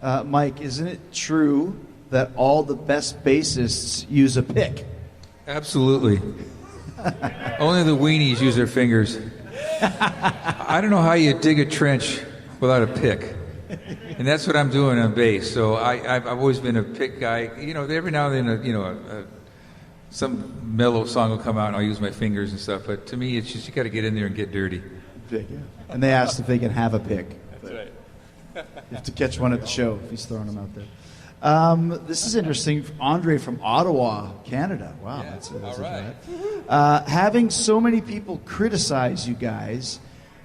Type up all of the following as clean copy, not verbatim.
Mike, isn't it true that all the best bassists use a pick? Absolutely. Only the weenies use their fingers. I don't know how you dig a trench without a pick. And that's what I'm doing on bass. So I've always been a pick guy. You know, every now and then, some mellow song will come out and I'll use my fingers and stuff. But to me, it's just you got to get in there and get dirty. And they asked if they can have a pick. That's right. You have to catch one at the show if he's throwing them out there. This is interesting. Andre from Ottawa, Canada. Wow. Yeah. That's All right. having so many people criticize you guys,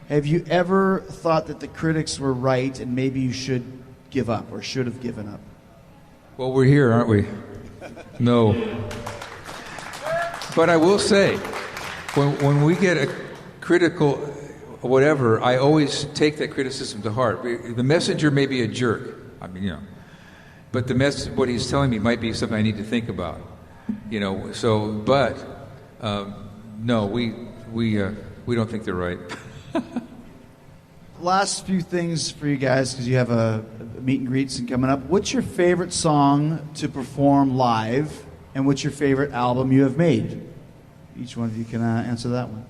have you ever thought that the critics were right and maybe you should give up or should have given up? Well, we're here, aren't we? No. But I will say, when we get a critical whatever, I always take that criticism to heart. The messenger may be a jerk. I mean, but what he's telling me might be something I need to think about. No, we don't think they're right. Last few things for you guys, because you have a meet and greets coming up. What's your favorite song to perform live, and what's your favorite album you have made? Each one of you can answer that one.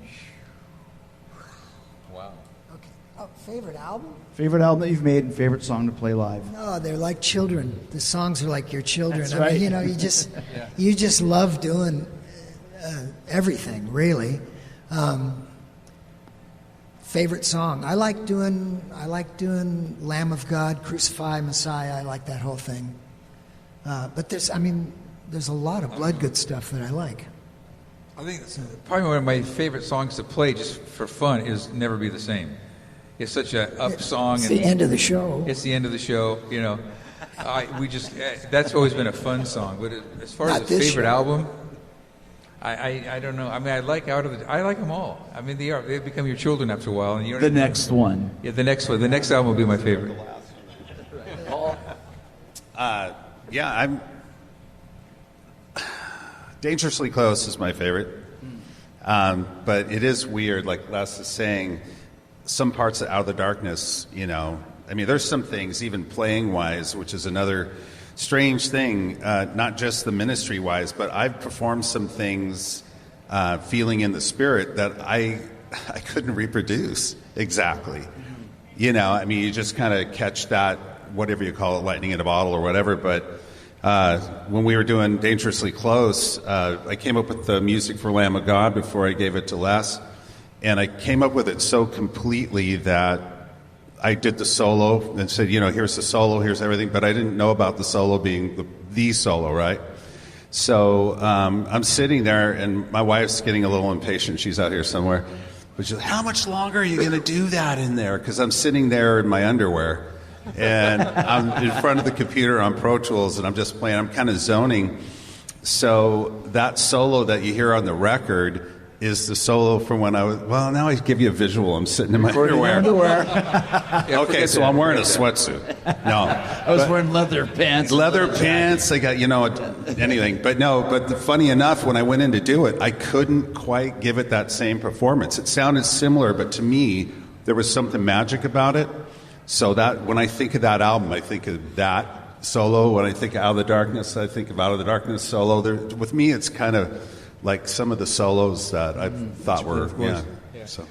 Wow. Okay. Oh, favorite album? Favorite album that you've made and favorite song to play live. No, they're like children. The songs are like your children. That's right. I mean, you just love doing everything, really. Favorite song? I like doing Lamb of God, Crucify, Messiah. I like that whole thing. But there's a lot of Bloodgood stuff that I like. I think probably one of my favorite songs to play just for fun is Never Be the Same. It's such a up song. It's the end of the show. It's the end of the show, that's always been a fun song. But as far as a favorite album, I don't know. I mean, I like them all. I mean, they become your children after a while. And the next one. Yeah, the next one. The next album will be my favorite. I'm Dangerously Close is my favorite. But it is weird, like Les is saying, some parts of Out of the Darkness, there's some things, even playing-wise, which is another strange thing, not just the ministry-wise, but I've performed some things feeling in the spirit that I couldn't reproduce exactly. You just kind of catch that, whatever you call it, lightning in a bottle or whatever, but when we were doing Dangerously Close, I came up with the music for Lamb of God before I gave it to Les, and I came up with it so completely that I did the solo and said, here's the solo, here's everything, but I didn't know about the solo being the solo, right? So I'm sitting there, and my wife's getting a little impatient. She's out here somewhere. But she's like, how much longer are you going to do that in there? Because I'm sitting there in my underwear. And I'm in front of the computer on Pro Tools, and I'm just playing. I'm kind of zoning. So that solo that you hear on the record is the solo from when I was... Well, now I give you a visual. I'm sitting in my underwear. Okay, so I'm wearing a sweatsuit. No. I was wearing leather pants. Leather pants. I got, anything. But funny enough, when I went in to do it, I couldn't quite give it that same performance. It sounded similar, but to me, there was something magic about it. So that when I think of that album, I think of that solo. When I think of Out of the Darkness, I think of Out of the Darkness solo. With me, it's kind of like some of the solos that I thought were, yeah. So.